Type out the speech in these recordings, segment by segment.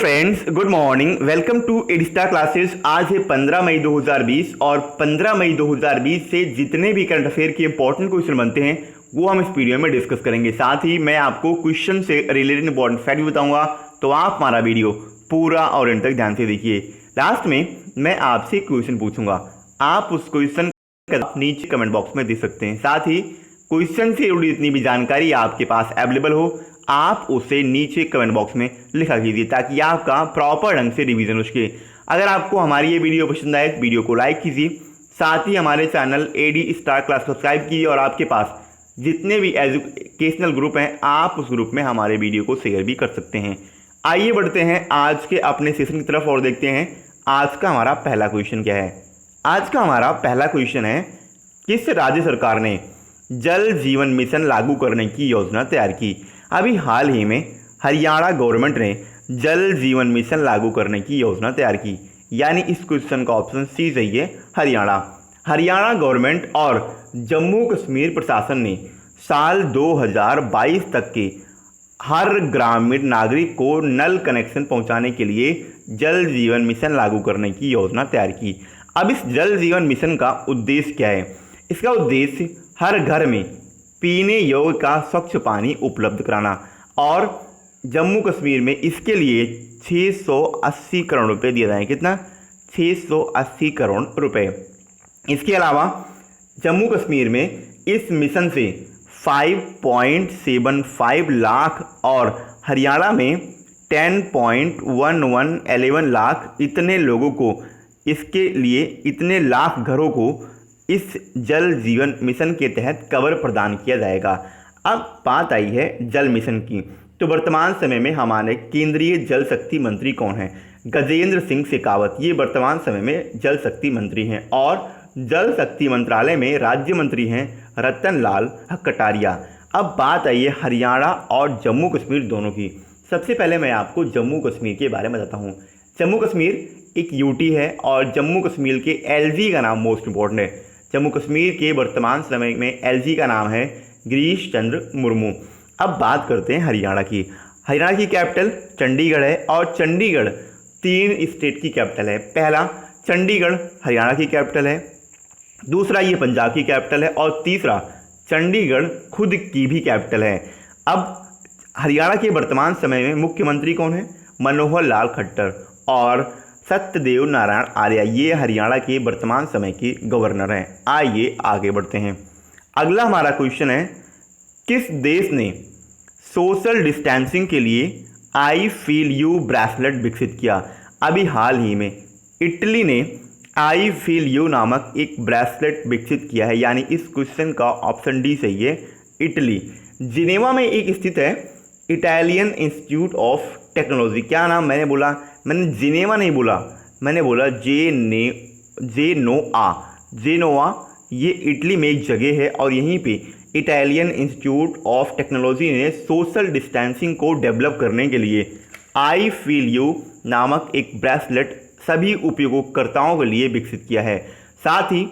Friends, good morning. Welcome to Edistar classes. आज है 15 मई 2020 और 15 मई 2020 से जितने भी करंट अफेयर के इंपॉर्टेंट क्वेश्चन बनते हैं वो हम इस वीडियो में डिस्कस करेंगे। साथ ही मैं आपको क्वेश्चन से रिलेटेड इंपॉर्टेंट फैक्ट भी बताऊंगा, तो आप हमारा वीडियो पूरा और एंड तक ध्यान से देखिए। लास्ट में मैं आपसे क्वेश्चन पूछूंगा, आप उस क्वेश्चन का नीचे कमेंट बॉक्स में दे सकते हैं। साथ ही क्वेश्चन से जुड़ी जितनी भी जानकारी आपके पास अवेलेबल हो, आप उसे नीचे कमेंट बॉक्स में लिखा कीजिए ताकि आपका प्रॉपर ढंग से रिवीजन हो सके। अगर आपको हमारी ये वीडियो पसंद आए तो वीडियो को लाइक कीजिए, साथ ही हमारे channel AD star class subscribe कीजिए और आपके पास जितने भी एजुकेशनल ग्रुप हैं आप उस ग्रुप में हमारे वीडियो को शेयर भी कर सकते हैं। आइए बढ़ते हैं आज के अपने सेशन की तरफ और देखते हैं आज का हमारा पहला क्वेश्चन क्या है। आज का हमारा पहला क्वेश्चन है, किस राज्य सरकार ने जल जीवन मिशन लागू करने की योजना तैयार की। अभी हाल ही में हरियाणा गवर्नमेंट ने जल जीवन मिशन लागू करने की योजना तैयार की, यानी इस क्वेश्चन का ऑप्शन सी सही है, हरियाणा। हरियाणा गवर्नमेंट और जम्मू कश्मीर प्रशासन ने साल 2022 तक के हर ग्रामीण नागरिक को नल कनेक्शन पहुंचाने के लिए जल जीवन मिशन लागू करने की योजना तैयार की। अब इस जल जीवन मिशन का उद्देश्य क्या है? इसका उद्देश्य हर घर में पीने योग्य का स्वच्छ पानी उपलब्ध कराना, और जम्मू कश्मीर में इसके लिए 680 करोड़ रुपए दिए जाए। कितना? 680 करोड़ रुपए। इसके अलावा जम्मू कश्मीर में इस मिशन से 5.75 लाख और हरियाणा में 10.11 लाख इतने लोगों को, इसके लिए इतने लाख घरों को इस जल जीवन मिशन के तहत कवर प्रदान किया जाएगा। अब बात आई है जल मिशन की, तो वर्तमान समय में हमारे केंद्रीय जल शक्ति मंत्री कौन हैं? गजेंद्र सिंह शेखावत, ये वर्तमान समय में जल शक्ति मंत्री हैं। और जल शक्ति मंत्रालय में राज्य मंत्री हैं रतन लाल कटारिया। अब बात आई है हरियाणा और जम्मू कश्मीर दोनों की। सबसे पहले मैं आपको जम्मू कश्मीर के बारे में बताता हूँ। जम्मू कश्मीर एक यूटी है और जम्मू कश्मीर के एलजी का नाम मोस्ट इंपॉर्टेंट है। जम्मू कश्मीर के वर्तमान समय में एलजी का नाम है गिरीश चंद्र मुर्मू। अब बात करते हैं हरियाणा की। हरियाणा की कैपिटल चंडीगढ़ है और चंडीगढ़ 3 स्टेट की कैपिटल है। पहला, चंडीगढ़ हरियाणा की कैपिटल है, दूसरा ये पंजाब की कैपिटल है और तीसरा चंडीगढ़ खुद की भी कैपिटल है। अब हरियाणा के वर्तमान समय में मुख्यमंत्री कौन है? मनोहर लाल खट्टर और सत्यदेव नारायण आर्य, ये हरियाणा के वर्तमान समय के गवर्नर हैं। आइए आगे बढ़ते हैं। अगला हमारा क्वेश्चन है, किस देश ने सोशल डिस्टेंसिंग के लिए आई फील यू ब्रेसलेट विकसित किया? अभी हाल ही में इटली ने आई फील यू नामक एक ब्रेसलेट विकसित किया है, यानी इस क्वेश्चन का ऑप्शन डी सही है, इटली। जिनेवा में एक स्थित है इटालियन इंस्टीट्यूट ऑफ टेक्नोलॉजी। क्या नाम मैंने बोला? मैंने जिनेवा नहीं बोला, मैंने बोला जेनोआ। ये इटली में एक जगह है और यहीं पे इटालियन इंस्टीट्यूट ऑफ टेक्नोलॉजी ने सोशल डिस्टेंसिंग को डेवलप करने के लिए आई फील यू नामक एक ब्रेसलेट सभी उपयोगकर्ताओं के लिए विकसित किया है। साथ ही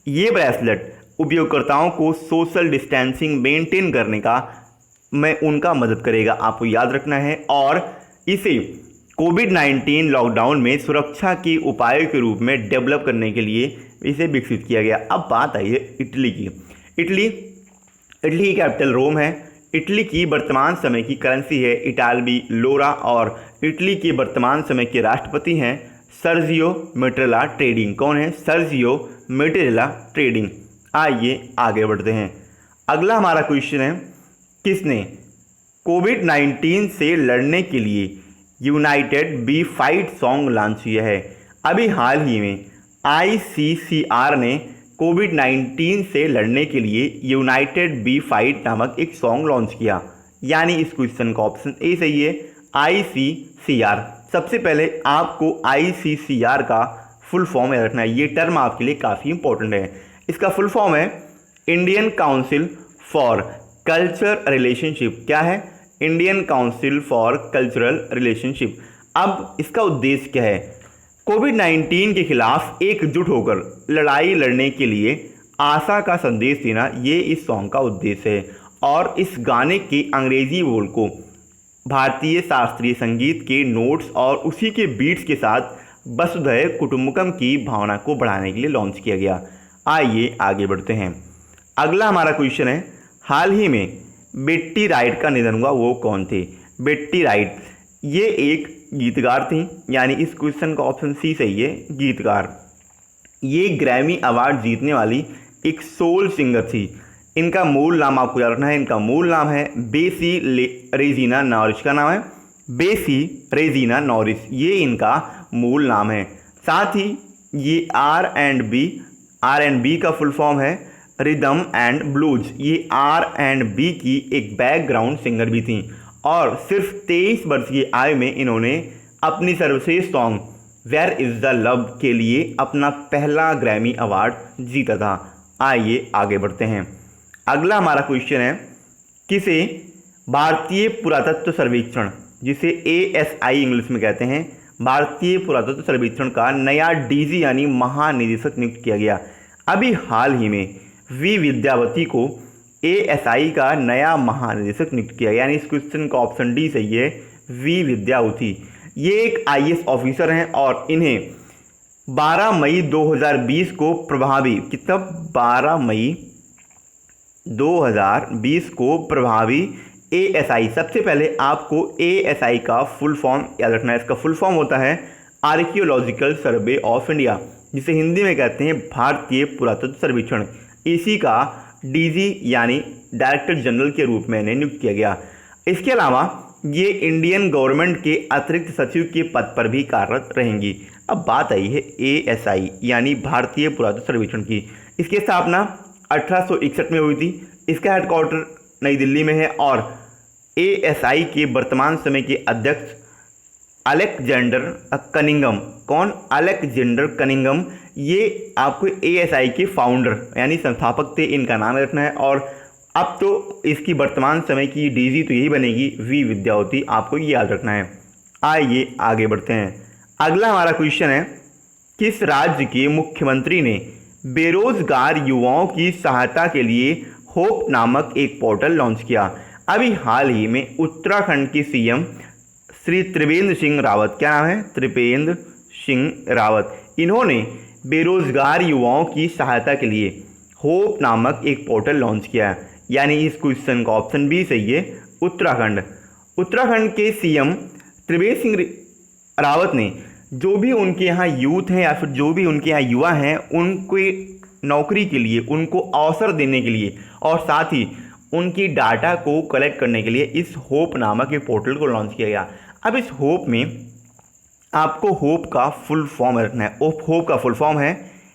ये ब्रेसलेट उपयोगकर्ताओं को सोशल डिस्टेंसिंग मेंटेन करने का उनका मदद करेगा, आपको याद रखना है। और इसे कोविड-19 लॉकडाउन में सुरक्षा के उपायों के रूप में डेवलप करने के लिए इसे विकसित किया गया। अब बात आई है इटली की। इटली की कैपिटल रोम है। इटली की वर्तमान समय की करेंसी है इटालवी लोरा और इटली के वर्तमान समय के राष्ट्रपति हैं सर्जियो मेट्रेला ट्रेडिंग। कौन है? Sergio Mattarella trending. आइए आगे बढ़ते हैं। अगला हमारा क्वेश्चन है, किसने कोविड-19 से लड़ने के लिए united be fight song launch किया है? अभी हाल ही में ICCR ने कोविड-19 से लड़ने के लिए यूनाइटेड बी फाइट नामक एक सॉन्ग लॉन्च किया, यानी इस क्वेश्चन का ऑप्शन ए सही है, ICCR। सबसे पहले आपको ICCR का फुल फॉर्म याद रखना है, ये टर्म आपके लिए काफ़ी इंपॉर्टेंट है। इसका फुल फॉर्म है Indian council for culture relationship. क्या है? Indian council for cultural relationship. अब इसका उद्देश्य क्या है? कोविड-19 के खिलाफ एकजुट होकर लड़ाई लड़ने के लिए आशा का संदेश देना, ये इस सॉन्ग का उद्देश्य है। और इस गाने के अंग्रेजी बोल को भारतीय शास्त्रीय संगीत के नोट्स और उसी के बीट्स के साथ वसुधैव कुटुंबकम की भावना को बढ़ाने के लिए लॉन्च किया गया। आइए आगे बढ़ते हैं। अगला हमारा क्वेश्चन है, हाल ही में बेट्टी राइट का निधन हुआ, वो कौन थे? बेट्टी राइट ये एक गीतकार थी, यानी इस क्वेश्चन का ऑप्शन सी सही है, गीतकार। ये ग्रैमी अवार्ड जीतने वाली एक सोल सिंगर थी। इनका मूल नाम आपको याद रखना है, इनका मूल नाम है बेसी रेजिना नॉरिस। का नाम है बेसी रेजिना नॉरिस, ये इनका मूल नाम है। साथ ही ये आर एंड बी का फुल फॉर्म है रिदम एंड ब्लूज। ये R&B की एक बैकग्राउंड सिंगर भी थी और सिर्फ 23 वर्ष की आयु में इन्होंने अपनी सर्वश्रेष्ठ song where is the love के लिए अपना पहला ग्रैमी अवार्ड जीता था। आइए आगे बढ़ते हैं। अगला हमारा क्वेश्चन है, किसे भारतीय पुरातत्व सर्वेक्षण, जिसे ASI इंग्लिश में कहते हैं, भारतीय पुरातत्व सर्वेक्षण का नया DG यानी महानिदेशक नियुक्त किया गया? अभी हाल ही में वी विद्यावती को ASI का नया महानिदेशक नियुक्त किया गया, यानी इस क्वेश्चन का ऑप्शन डी सही है, वी विद्यावती। ये एक IAS ऑफिसर हैं और इन्हें 12 मई 2020 को प्रभावी, कितना 12 मई 2020 को प्रभावी ASI। सबसे पहले आपको ASI का फुल फॉर्म याद रखना है। इसका फुल फॉर्म होता है आर्कियोलॉजिकल सर्वे ऑफ इंडिया, जिसे हिंदी में कहते हैं भारतीय पुरातत्व सर्वेक्षण। इसी का DG यानी डायरेक्टर जनरल के रूप में इन्हें नियुक्त किया गया। इसके अलावा ये इंडियन गवर्नमेंट के अतिरिक्त सचिव के पद पर भी कार्यरत रहेंगी। अब बात आई है ASI यानी भारतीय पुरातत्व सर्वेक्षण की। इसकी स्थापना 1861 में हुई थी। इसका हेडक्वार्टर नई दिल्ली में है और ASI के वर्तमान समय के अध्यक्ष अलेक्जेंडर कनिंगम। कौन? Alexander Cunningham. ये आपको ASI के फाउंडर यानी संस्थापक थे, इनका नाम रखना है। और अब तो इसकी वर्तमान समय की DG तो यही बनेगी, वी विद्यावती, आपको ये याद रखना है। आइए आगे बढ़ते हैं। अगला हमारा क्वेश्चन है, किस राज्य के मुख्यमंत्री ने बेरोजगार युवाओं की सहायता के लिए होप नामक एक पोर्टल लॉन्च किया? अभी हाल ही में उत्तराखंड के CM श्री त्रिवेंद्र सिंह रावत, क्या नाम है? त्रिवेंद्र सिंह रावत, इन्होंने बेरोजगार युवाओं की सहायता के लिए होप नामक एक पोर्टल लॉन्च किया, यानी इस क्वेश्चन का ऑप्शन बी सही है, उत्तराखंड। उत्तराखंड के CM त्रिवेंद्र सिंह रावत ने जो भी उनके यहाँ यूथ हैं या फिर जो भी उनके यहाँ युवा हैं, उनको नौकरी के लिए, उनको अवसर देने के लिए और साथ ही उनकी डाटा को कलेक्ट करने के लिए इस होप नामक एक पोर्टल को लॉन्च किया गया। अब इस होप में आपको होप का फुल फॉर्म रखना है। होप का फुल फॉर्म है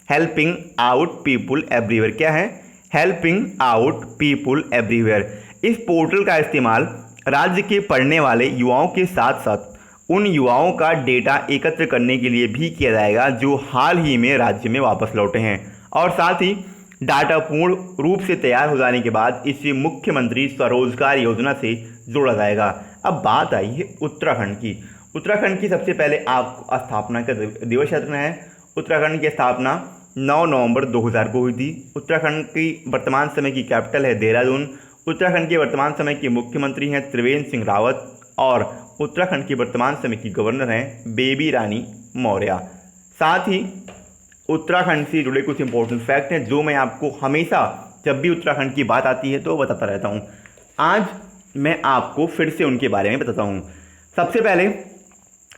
हेल्पिंग आउट पीपुल एवरीवेयर। क्या है? Helping out people everywhere. इस पोर्टल का इस्तेमाल राज्य के पढ़ने वाले युवाओं के साथ साथ उन युवाओं का डेटा एकत्र करने के लिए भी किया जाएगा जो हाल ही में राज्य में वापस लौटे हैं, और साथ ही डाटा पूर्ण रूप से तैयार हो जाने के बाद इसे मुख्यमंत्री स्वरोजगार योजना से जोड़ा जाएगा। अब बात आई है उत्तराखंड की। उत्तराखंड की सबसे पहले आपको स्थापना का दिवस याद रखना है। उत्तराखंड की स्थापना 9 नवंबर 2000 को हुई थी। उत्तराखंड की वर्तमान समय की कैपिटल है देहरादून। उत्तराखंड के वर्तमान समय के मुख्यमंत्री हैं त्रिवेंद्र सिंह रावत और उत्तराखंड की वर्तमान समय की गवर्नर हैं बेबी रानी मौर्य। साथ ही उत्तराखंड से जुड़े कुछ इंपॉर्टेंट फैक्ट हैं जो मैं आपको हमेशा जब भी उत्तराखंड की बात आती है तो बताता रहता हूँ। आज मैं आपको फिर से उनके बारे में बताता हूँ। सबसे पहले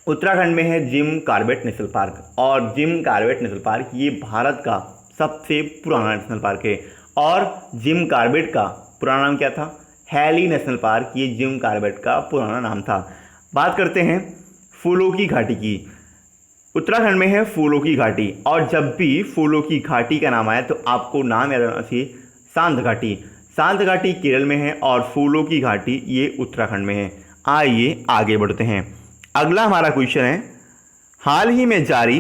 उत्तराखंड में है जिम कॉर्बेट नेशनल पार्क, और जिम कॉर्बेट नेशनल पार्क ये भारत का सबसे पुराना नेशनल पार्क है। और जिम कॉर्बेट का पुराना नाम क्या था? हैली नेशनल पार्क, ये जिम कॉर्बेट का पुराना नाम था। बात करते हैं फूलों की घाटी की। उत्तराखंड में है फूलों की घाटी, और जब भी फूलों की घाटी का नाम आया तो आपको नाम याद रखना चाहिए सांध घाटी। सांध घाटी केरल में है और फूलों की घाटी ये उत्तराखंड में है। आइए आगे बढ़ते हैं। अगला हमारा क्वेश्चन है, हाल ही में जारी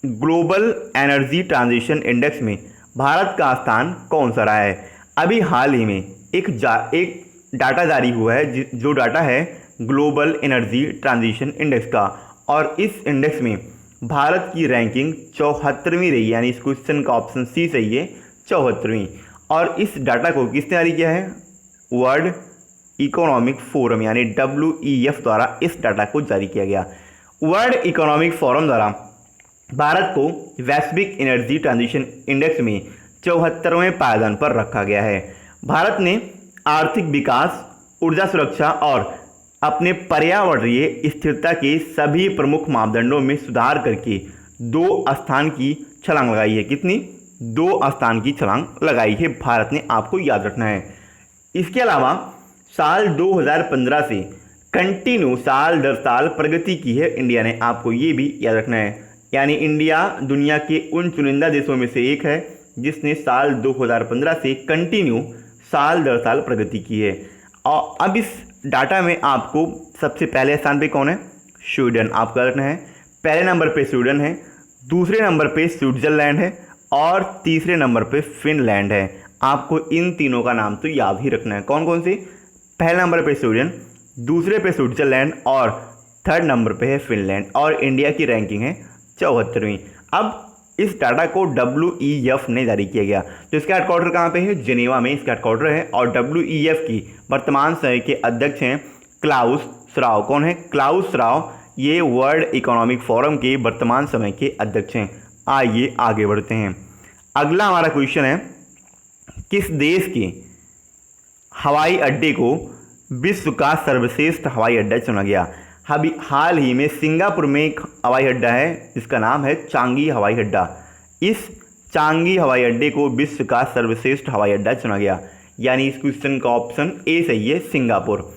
ग्लोबल एनर्जी ट्रांजिशन इंडेक्स में भारत का स्थान कौन सा रहा है? अभी हाल ही में एक डाटा जारी हुआ है जो डाटा है ग्लोबल एनर्जी ट्रांजिशन इंडेक्स का, और इस इंडेक्स में भारत की रैंकिंग 74वीं रही, यानी इस क्वेश्चन का ऑप्शन सी सही है, 74वीं। और इस डाटा को किसने जारी किया है? वर्ल्ड इकोनॉमिक फोरम यानी WEF द्वारा इस डाटा को जारी किया गया। वर्ल्ड इकोनॉमिक फोरम द्वारा भारत को वैश्विक एनर्जी ट्रांजिशन इंडेक्स में 74वें पायदान पर रखा गया है। भारत ने आर्थिक विकास, ऊर्जा सुरक्षा और अपने पर्यावरणीय स्थिरता के सभी प्रमुख मापदंडों में सुधार करके 2 स्थान की छलांग लगाई है। कितनी? 2 स्थान की छलांग लगाई है भारत ने, आपको याद रखना है। इसके अलावा साल 2015 से कंटिन्यू साल दर साल प्रगति की है इंडिया ने, आपको ये भी याद रखना है। यानी इंडिया दुनिया के उन चुनिंदा देशों में से एक है जिसने साल 2015 से कंटिन्यू साल दर साल प्रगति की है। और अब इस डाटा में आपको सबसे पहले स्थान पे कौन है? स्वीडन, आपको याद रखना है। पहले नंबर पे स्वीडन है, दूसरे नंबर पे स्विट्जरलैंड है और तीसरे नंबर पे फिनलैंड है। आपको इन तीनों का नाम तो याद ही रखना है। कौन कौन से? पहले नंबर पे स्वीडन, दूसरे पे स्विट्जरलैंड और थर्ड नंबर पे है फिनलैंड। और इंडिया की रैंकिंग है 74वीं। अब इस डाटा को WEF ने जारी किया गया। तो इसका हेडक्वार्टर कहाँ पे है? जिनेवा में इसका हेडक्वार्टर है। और WEF की वर्तमान समय के अध्यक्ष हैं क्लाउस श्वाब। कौन है? Klaus Schwab. ये वर्ल्ड इकोनॉमिक फोरम के वर्तमान समय के अध्यक्ष हैं। आइए आगे बढ़ते हैं। अगला हमारा क्वेश्चन है, किस देश के हवाई अड्डे को विश्व का सर्वश्रेष्ठ हवाई अड्डा चुना गया? अभी हाल ही में सिंगापुर में एक हवाई अड्डा है जिसका नाम है चांगी हवाई अड्डा। इस चांगी हवाई अड्डे को विश्व का सर्वश्रेष्ठ हवाई अड्डा चुना गया। यानी इस क्वेश्चन का ऑप्शन ए सही है, सिंगापुर।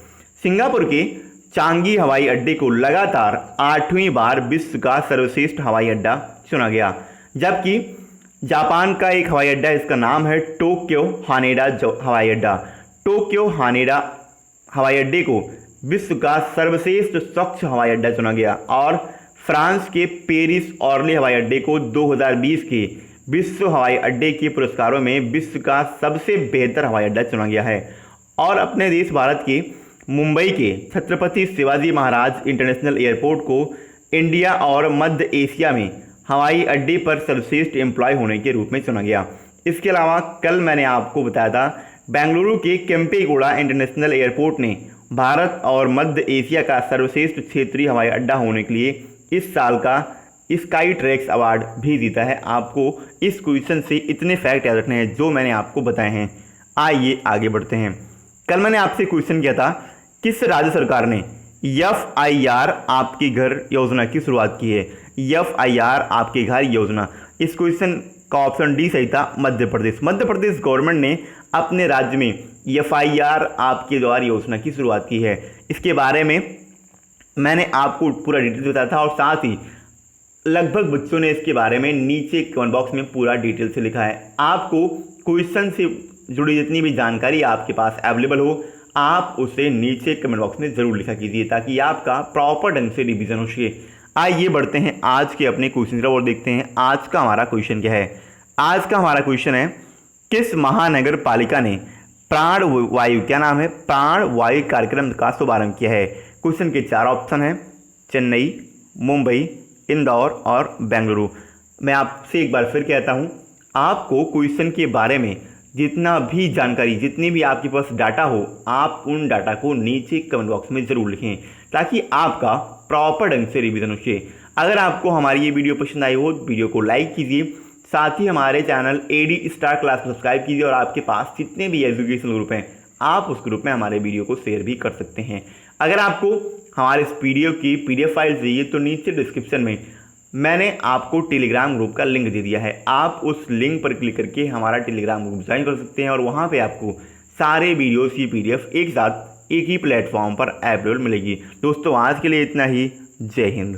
सिंगापुर के चांगी हवाई अड्डे को लगातार 8वीं बार विश्व का सर्वश्रेष्ठ हवाई अड्डा चुना गया। जबकि जापान का एक हवाई अड्डा, इसका नाम है टोक्यो हानेडा हवाई अड्डा। टोक्यो हानेडा हवाई अड्डे को विश्व का सर्वश्रेष्ठ स्वच्छ हवाई अड्डा चुना गया। और फ्रांस के पेरिस ऑर्ले हवाई अड्डे को 2020 के विश्व हवाई अड्डे के पुरस्कारों में विश्व का सबसे बेहतर हवाई अड्डा चुना गया है। और अपने देश भारत के मुंबई के छत्रपति शिवाजी महाराज इंटरनेशनल एयरपोर्ट को इंडिया और मध्य एशिया में हवाई अड्डे पर सर्वश्रेष्ठ एम्प्लॉय होने के रूप में चुना गया। इसके अलावा कल मैंने आपको बताया था, बेंगलुरु के केम्पेगौड़ा इंटरनेशनल एयरपोर्ट ने भारत और मध्य एशिया का सर्वश्रेष्ठ क्षेत्रीय हवाई अड्डा होने के लिए इस साल का स्काई ट्रैक्स अवार्ड भी जीता है। आपको इस क्वेश्चन से इतने फैक्ट याद रखने हैं जो मैंने आपको बताए हैं। आइए आगे बढ़ते हैं। कल मैंने आपसे क्वेश्चन किया था, किस राज्य सरकार ने FIR आपके घर योजना की शुरुआत की है? FIR आपके घर योजना, इस क्वेश्चन का ऑप्शन डी सही था, मध्य प्रदेश। मध्य प्रदेश गवर्नमेंट ने अपने राज्य में FIR आपके द्वार योजना की शुरुआत की है। इसके बारे में मैंने आपको पूरा डिटेल बताया था और साथ ही लगभग बच्चों ने इसके बारे में नीचे कमेंट बॉक्स में पूरा डिटेल से लिखा है। आपको क्वेश्चन से जुड़ी जितनी भी जानकारी आपके पास अवेलेबल हो, आप उसे नीचे कमेंट बॉक्स में ज़रूर लिखा कीजिए ताकि आपका प्रॉपर ढंग से रिवीजन हो सके। आइए बढ़ते हैं आज के अपने क्वेश्चन और देखते हैं आज का हमारा क्वेश्चन क्या है। आज का हमारा क्वेश्चन है, किस महानगर पालिका ने प्राण वायु, क्या नाम है, प्राण वायु कार्यक्रम का शुभारंभ किया है? क्वेश्चन के 4 ऑप्शन हैं, चेन्नई, मुंबई, इंदौर और बेंगलुरु। मैं आपसे एक बार फिर कहता हूं, आपको क्वेश्चन के बारे में जितना भी जानकारी, जितनी भी आपके पास डाटा हो, आप उन डाटा को नीचे कमेंट बॉक्स में ज़रूर लिखें ताकि आपका प्रॉपर ढंग से रिवीजन हो सके। अगर आपको हमारी ये वीडियो पसंद आई हो तो वीडियो को लाइक कीजिए, साथ ही हमारे चैनल AD स्टार क्लास को सब्सक्राइब कीजिए और आपके पास जितने भी एजुकेशनल ग्रुप हैं आप उस ग्रुप में हमारे वीडियो को शेयर भी कर सकते हैं। अगर आपको हमारे इस वीडियो की PDF फाइल चाहिए तो नीचे डिस्क्रिप्शन में मैंने आपको टेलीग्राम ग्रुप का लिंक दे दिया है। आप उस लिंक पर क्लिक करके हमारा टेलीग्राम ग्रुप ज्वाइन कर सकते हैं और वहाँ पे आपको सारे वीडियोस की PDF एक साथ एक ही प्लेटफॉर्म पर अवेलेबल मिलेगी। दोस्तों आज के लिए इतना ही। जय हिंद।